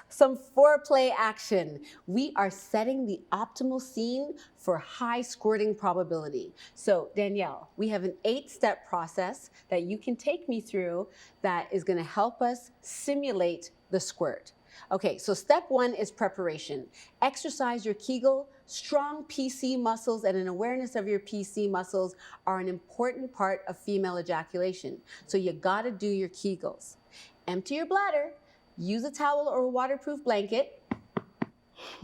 Some foreplay action. We are setting the optimal scene for high squirting probability. So Danielle, we have an 8-step process that you can take me through that is going to help us simulate the squirt. Okay, so step 1 is preparation. Exercise your Kegel. Strong PC muscles and an awareness of your PC muscles are an important part of female ejaculation. So you gotta do your Kegels. Empty your bladder, use a towel or a waterproof blanket,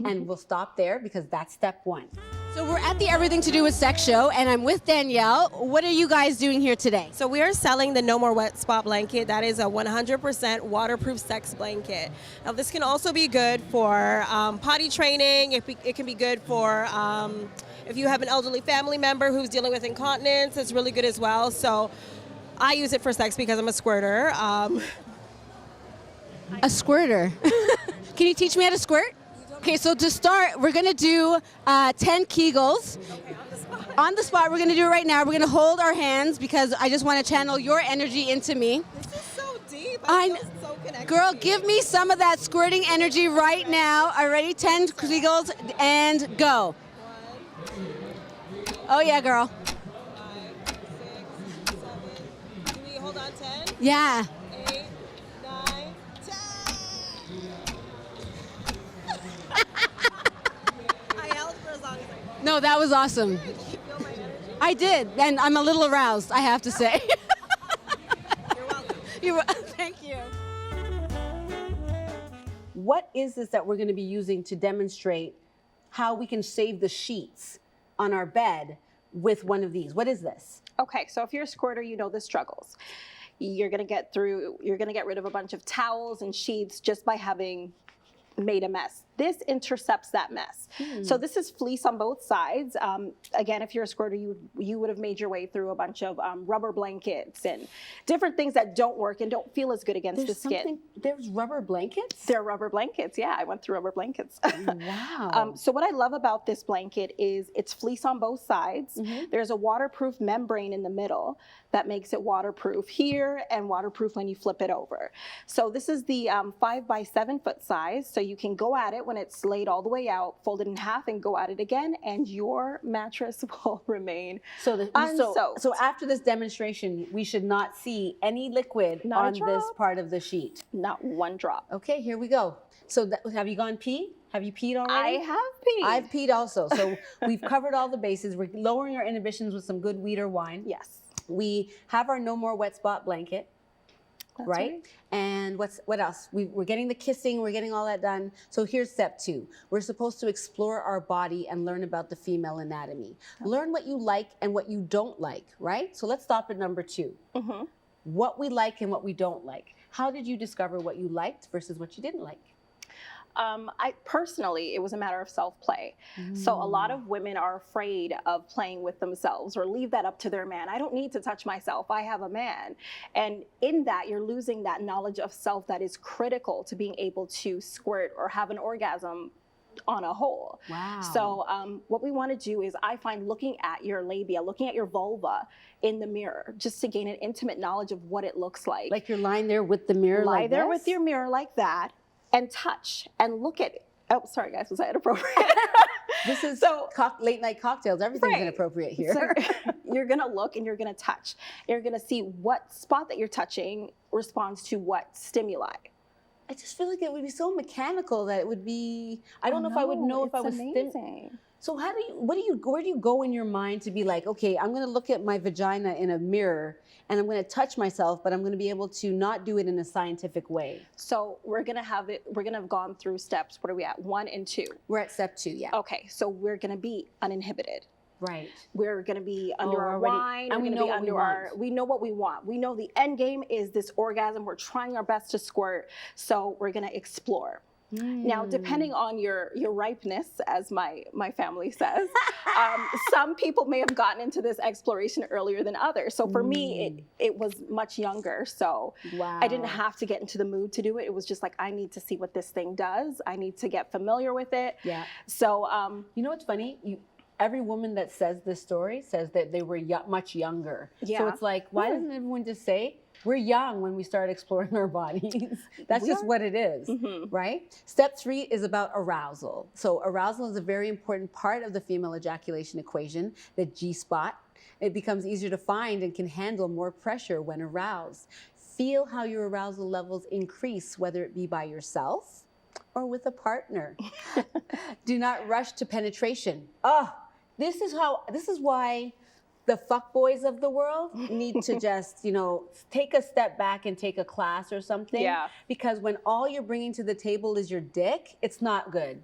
and we'll stop there because that's step 1. So we're at the Everything to Do with Sex show, and I'm with Danielle. What are you guys doing here today? So we are selling the No More Wet Spot blanket. That is a 100% waterproof sex blanket. Now this can also be good for potty training. It can be good for if you have an elderly family member who's dealing with incontinence. It's really good as well. So I use it for sex because I'm a squirter. A squirter? Can you teach me how to squirt? Okay, so to start, we're gonna do 10 Kegels. Okay, On the spot, we're gonna do it right now. We're gonna hold our hands because I just wanna channel your energy into me. This is so deep. I feel so connected. Girl, give me some of that squirting energy right now. Are you ready? 10 Kegels and go. 1, Oh yeah, girl. 5, 6, 7. Do we hold on 10? Yeah. 8, 9, 10. I held for as long as I could. No, that was awesome. Did you feel my energy? I did, and I'm a little aroused, I have to say. You're welcome. Thank you. What is this that we're going to be using to demonstrate how we can save the sheets on our bed with one of these? What is this? Okay, so if you're a squirter, you know the struggles. You're gonna get rid of a bunch of towels and sheets just by having made a mess. This intercepts that mess. So this is fleece on both sides. Again, if you're a squirter, you would have made your way through a bunch of rubber blankets and different things that don't work and don't feel as good against the skin. There's rubber blankets? They're rubber blankets, yeah. I went through rubber blankets. Wow. So what I love about this blanket is it's fleece on both sides. There's a waterproof membrane in the middle that makes it waterproof here and waterproof when you flip it over. So this is the 5 by 7 foot size. So you can go at it when it's laid all the way out, fold it in half and go at it again, and your mattress will remain unsoaked. So after this demonstration, we should not see any liquid on this part of the sheet. Not one drop. Okay, here we go. So have you gone pee? Have you peed already? I have peed. I've peed also. So we've covered all the bases. We're lowering our inhibitions with some good wheat or wine. Yes. We have our No More Wet Spot blanket. That's right? And what else? We're getting the kissing, we're getting all that done. So here's step 2. We're supposed to explore our body and learn about the female anatomy. Learn what you like and what you don't like, right? So let's stop at number 2. What we like and what we don't like. How did you discover what you liked versus what you didn't like? I personally, it was a matter of self-play. So a lot of women are afraid of playing with themselves or leave that up to their man. I don't need to touch myself. I have a man. And in that, you're losing that knowledge of self that is critical to being able to squirt or have an orgasm on a whole. Wow. So what we want to do is I find looking at your labia, looking at your vulva in the mirror, just to gain an intimate knowledge of what it looks like. Like you're lying there with the mirror like this? Lie there with your mirror like that. And touch and look at it. Oh, sorry guys, was that inappropriate? This is so late night cocktails. Everything's inappropriate here. So you're gonna look and you're gonna touch. You're gonna see what spot that you're touching responds to what stimuli. I just feel like it would be so mechanical that it would be, I don't know if I would know if I was amazing. So where do you go in your mind to be like, okay, I'm gonna look at my vagina in a mirror and I'm gonna touch myself, but I'm gonna be able to not do it in a scientific way? So we're gonna have gone through steps. What are we at? 1 and 2. We're at step 2, yeah. Okay, so we're gonna be uninhibited. Right. We're going to be under our wine. And we know what we want. We know what we want. We know the end game is this orgasm. We're trying our best to squirt. So we're going to explore. Now, depending on your ripeness, as my family says, some people may have gotten into this exploration earlier than others. So for me, it was much younger. So I didn't have to get into the mood to do it. It was just like, I need to see what this thing does. I need to get familiar with it. Yeah. So you know what's funny? Every woman that says this story says that they were much younger. Yeah. So it's like, why doesn't everyone just say, We're young when we start exploring our bodies. That's We just are. what it is, right? Step 3 is about arousal. So arousal is a very important part of the female ejaculation equation, the G-spot. It becomes easier to find and can handle more pressure when aroused. Feel how your arousal levels increase, whether it be by yourself or with a partner. Do not rush to penetration. This is why the fuckboys of the world need to just, take a step back and take a class or something. Yeah. Because when all you're bringing to the table is your dick, it's not good.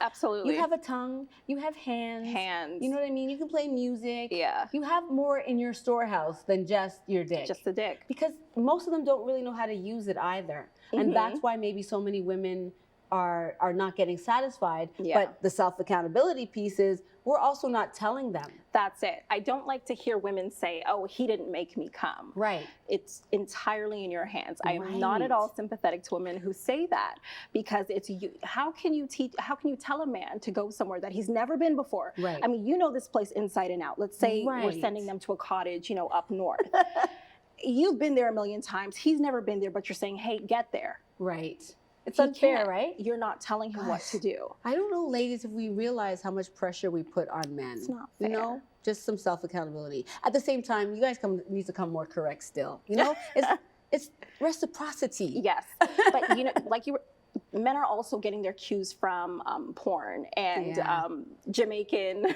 Absolutely. You have a tongue, you have hands. Hands. You know what I mean? You can play music. Yeah. You have more in your storehouse than just your dick. Just the dick. Because most of them don't really know how to use it either. And that's why maybe so many women are not getting satisfied. Yeah. But the self-accountability piece is we're also not telling them. That's it. I don't like to hear women say, "Oh, he didn't make me come." Right. It's entirely in your hands. I am not at Right. all sympathetic to women who say that, because it's you. How can you tell a man to go somewhere that he's never been before? Right. I mean, you know this place inside and out. Let's say we're Right. sending them to a cottage, up north. You've been there a million times. He's never been there, but you're saying, "Hey, get there." Right. It's He unfair, can't. right? You're not telling him what to do. I don't know, ladies, if we realize how much pressure we put on men. It's not You know, fair. just some self-accountability. At the same time, you guys need to come more correct still. You know, it's reciprocity. Yes, but men are also getting their cues from porn and Yeah. Jamaican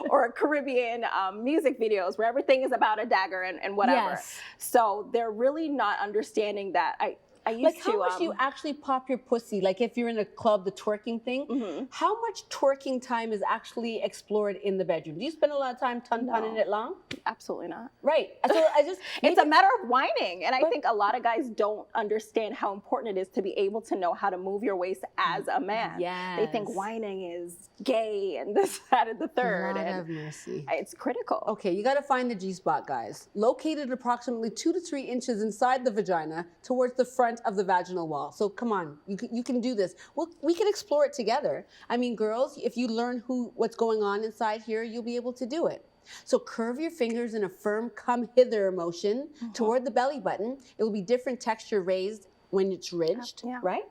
or Caribbean music videos where everything is about a dagger and whatever. Yes. So they're really not understanding that. I used Like to. how much do you actually pop your pussy? Like if you're in a club, the twerking thing, how much twerking time is actually explored in the bedroom? Do you spend a lot of time ton-punning No. it long? Absolutely not. Right. So I just It's a matter of whining. And I think a lot of guys don't understand how important it is to be able to know how to move your waist as a man. They think Yes. whining is gay and this, that, and the third. God And have mercy. it's critical. Okay, you got to find the G-spot, guys. Located approximately 2 to 3 inches inside the vagina towards the front of the vaginal wall. So come on, you can do this. Well, we can explore it together. I mean, girls, if you learn what's going on inside here, you'll be able to do it. So curve your fingers in a firm come hither motion toward the belly button. It will be different texture raised when it's ridged, Yeah. right?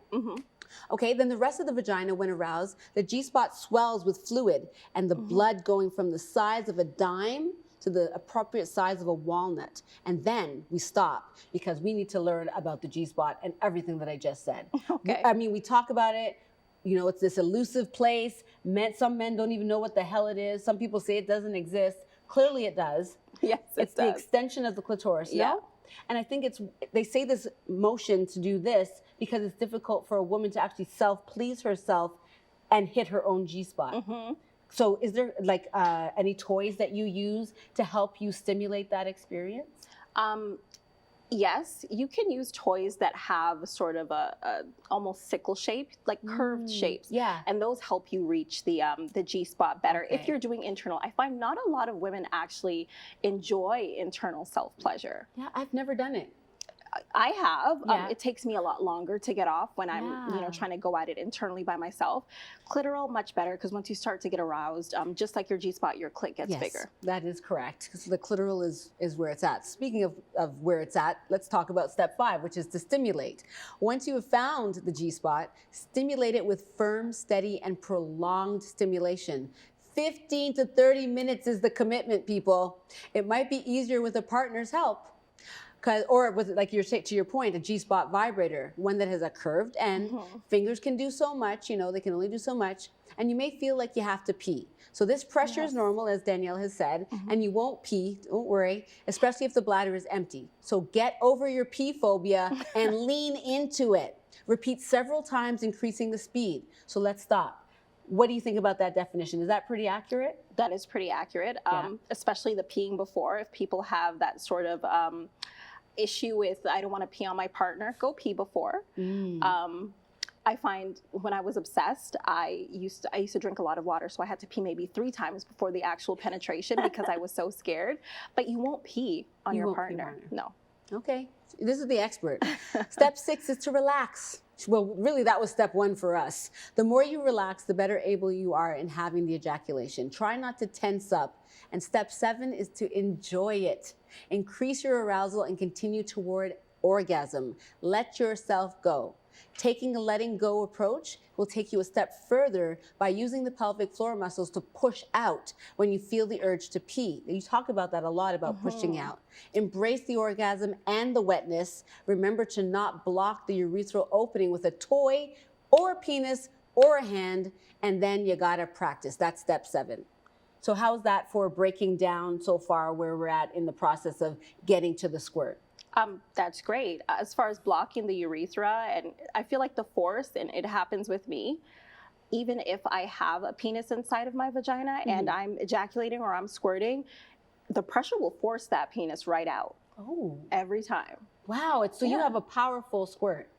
Okay, then the rest of the vagina, when aroused, the G-spot swells with fluid and the blood going from the size of a dime to the appropriate size of a walnut. And then we stop because we need to learn about the G-spot and everything that I just said. Okay. I mean, we talk about it. It's this elusive place. Some men don't even know what the hell it is. Some people say it doesn't exist. Clearly it does. Yes, It's the extension of the clitoris, Yeah. no? And I think they say this motion to do this because it's difficult for a woman to actually self-please herself and hit her own G-spot. So is there any toys that you use to help you stimulate that experience? Yes, you can use toys that have sort of a almost sickle shape, like curved shapes. Yeah. And those help you reach the G-spot better. Okay. If you're doing internal, I find not a lot of women actually enjoy internal self-pleasure. Yeah, I've never done it. I have. Yeah. It takes me a lot longer to get off when I'm, Yeah. trying to go at it internally by myself. Clitoral, much better, because once you start to get aroused, just like your G-spot, your clit gets bigger. That is correct, because the clitoral is where it's at. Speaking of where it's at, let's talk about step 5, which is to stimulate. Once you have found the G-spot, stimulate it with firm, steady, and prolonged stimulation. 15 to 30 minutes is the commitment, people. It might be easier with a partner's help. Or with, to your point, a G-spot vibrator, one that has a curved end. Fingers can do so much, they can only do so much. And you may feel like you have to pee. So this pressure is normal, as Danielle has said, and you won't pee, don't worry, especially if the bladder is empty. So get over your pee phobia and lean into it. Repeat several times, increasing the speed. So let's stop. What do you think about that definition? Is that pretty accurate? That is pretty accurate, especially the peeing before. If people have that sort of issue with, I don't want to pee on my partner, go pee before. I find when I was obsessed, I used to drink a lot of water, so I had to pee maybe 3 times before the actual penetration because I was so scared. But you won't pee on your won't pee on partner. her. No. Okay, this is the expert. Step 6 is to relax. Well, really, that was step 1 for us. The more you relax, the better able you are in having the ejaculation. Try not to tense up. And step 7 is to enjoy it. Increase your arousal and continue toward orgasm. Let yourself go. Taking a letting go approach will take you a step further by using the pelvic floor muscles to push out when you feel the urge to pee. You talk about that a lot, about pushing out. Embrace the orgasm and the wetness. Remember to not block the urethral opening with a toy or a penis or a hand, and then you gotta practice. That's step 7. So how's that for breaking down so far where we're at in the process of getting to the squirt? That's great. As far as blocking the urethra, and I feel like the force, and it happens with me, even if I have a penis inside of my vagina and I'm ejaculating or I'm squirting, the pressure will force that penis right out. Oh. Every time. Wow, so you have a powerful squirt.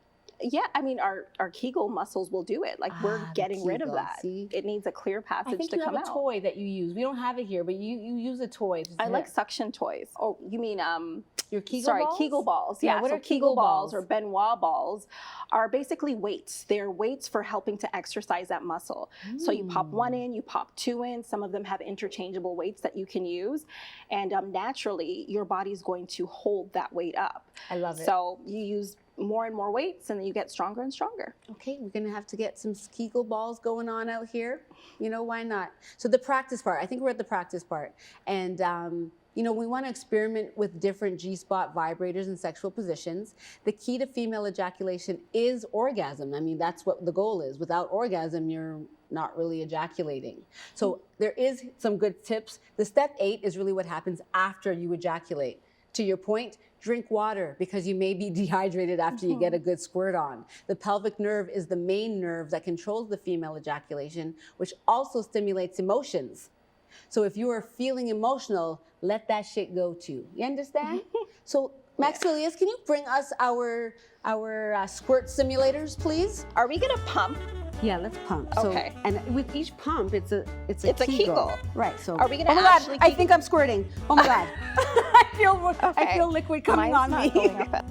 Yeah, I mean, our Kegel muscles will do it. Like, we're getting rid of Kegel, that. see? It needs a clear passage I think to you come have a out. toy that you use. We don't have it here, but you use a toy. I like suction toys. Oh, you mean your Kegel sorry, balls? Kegel balls. Yeah, Yeah, what so are Kegel Kegel balls balls? or Benoit balls are basically weights. They're weights for helping to exercise that muscle. So you pop 1 in, you pop 2 in. Some of them have interchangeable weights that you can use. And naturally, your body's going to hold that weight up. I love it. So you use more and more weights, and then you get stronger and stronger. Okay, we're gonna have to get some Kegel balls going on out here. You know, why not? So the practice part, I think we're at the practice part. And you know, we want to experiment with different G-spot vibrators and sexual positions. The key to female ejaculation is orgasm. I mean, that's what the goal is. Without orgasm, you're not really ejaculating. So there is some good tips. The step 8 is really what happens after you ejaculate. To your point, drink water because you may be dehydrated after you get a good squirt on. The pelvic nerve is the main nerve that controls the female ejaculation, which also stimulates emotions. So if you are feeling emotional, let that shit go too. You understand? So Maxilius, can you bring us our squirt simulators, please? Are we gonna pump? Yeah, let's pump. Okay. So, and with each pump, it's a a Kegel. Right. So. Are we gonna Oh my God! actually I think I'm squirting. Oh my God! I feel Okay. liquid coming Mine's on not me. going up.